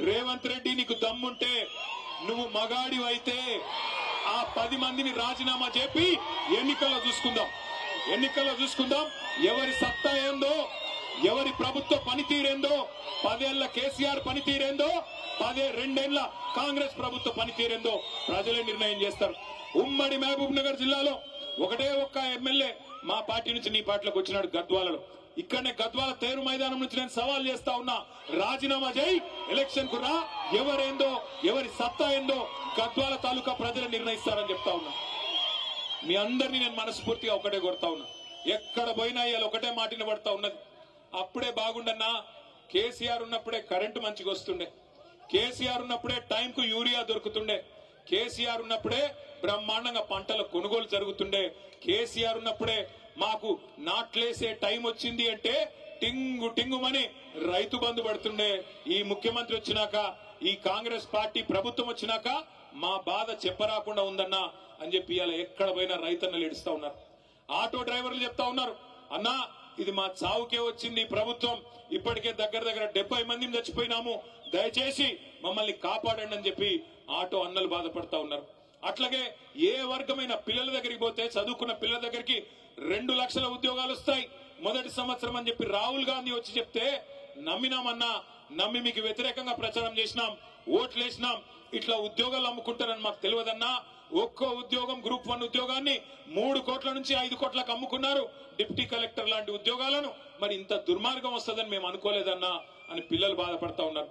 రేవంత్ రెడ్డి నీకు దమ్ముంటే నువ్వు మగాడివైతే ఆ 10 మందిని రాజీనామా చెప్పి ఎన్నికల్లో చూసుకుందాం ఎవరి సత్తా ఏందో ఎవరి ప్రభుత్వ పనితీరేందో 10 ఏళ్ల కేసీఆర్ పనితీరేందో 2 ఏళ్ల కాంగ్రెస్ ప్రభుత్వ పనితీరేందో ప్రజలే నిర్ణయం చేస్తారు. ఉమ్మడి మహబూబ్ నగర్ జిల్లాలో ఒకటే ఒక్క ఎమ్మెల్యే మా పార్టీ నుంచి నీ పార్టీలోకి వచ్చినాడు గద్వాలలో. ఇక్కడనే గద్వాల తేరు మైదానం నుంచి నేను సవాల్ చేస్తా ఉన్నా, రాజీనామా చేయి, ఎలక్షన్ కు రా, ఎవరేందో ఎవరి సత్తా ఏందో గద్వాల తాలూకా ప్రజలు నిర్ణయిస్తారని చెప్తా ఉన్నా. మీ అందరినీ నేను మనస్ఫూర్తిగా ఒకటే కొడతా ఉన్నా, ఎక్కడ పోయినా ఇవాళ ఒకటే మాటిన పడతా ఉన్నది. అప్పుడే బాగుండన్నా, కేసీఆర్ ఉన్నప్పుడే కరెంటు మంచిగా వస్తుండే, కేసీఆర్ ఉన్నప్పుడే టైంకు యూరియా దొరుకుతుండే, కేసీఆర్ ఉన్నప్పుడే బ్రహ్మాండంగా పంటల కొనుగోలు జరుగుతుండే, కేసీఆర్ ఉన్నప్పుడే మాకు నాట్లేసే టైం వచ్చింది అంటే టింగు టింగుమని రైతు బంధు పడుతుండే. ఈ ముఖ్యమంత్రి వచ్చినాక, ఈ కాంగ్రెస్ పార్టీ ప్రభుత్వం వచ్చినాక మా బాధ చెప్పరాకుండా ఉందన్నా అని చెప్పి ఇలా ఎక్కడ పోయినా రైతన్నలు ఏడుస్తా ఉన్నారు. ఆటో డ్రైవర్లు చెప్తా ఉన్నారు, అన్నా ఇది మా చావుకే వచ్చింది ప్రభుత్వం, ఇప్పటికే దగ్గర 70 మందిని చచ్చిపోయినాము, దయచేసి మమ్మల్ని కాపాడండి అని చెప్పి ఆటో అన్నలు బాధపడతా ఉన్నారు. అట్లాగే ఏ వర్గమైన పిల్లల దగ్గరికి పోతే, చదువుకున్న పిల్లల దగ్గరికి 2 లక్షల ఉద్యోగాలు వస్తాయి మొదటి సంవత్సరం అని చెప్పి రాహుల్ గాంధీ వచ్చి చెప్తే నమ్మినామన్నా, నమ్మి మీకు వ్యతిరేకంగా ప్రచారం చేసినాం, ఓట్లేసినాం, ఇట్లా ఉద్యోగాలు అమ్ముకుంటారని మాకు తెలియదన్నా. ఒక్కో ఉద్యోగం గ్రూప్ 1 ఉద్యోగాన్ని 3 కోట్ల నుంచి 5 కోట్లకు అమ్ముకున్నారు, డిప్యూటీ కలెక్టర్ లాంటి ఉద్యోగాలను. మరి ఇంత దుర్మార్గం వస్తుందని మేము అనుకోలేదన్నా అని పిల్లలు బాధపడతా ఉన్నారు.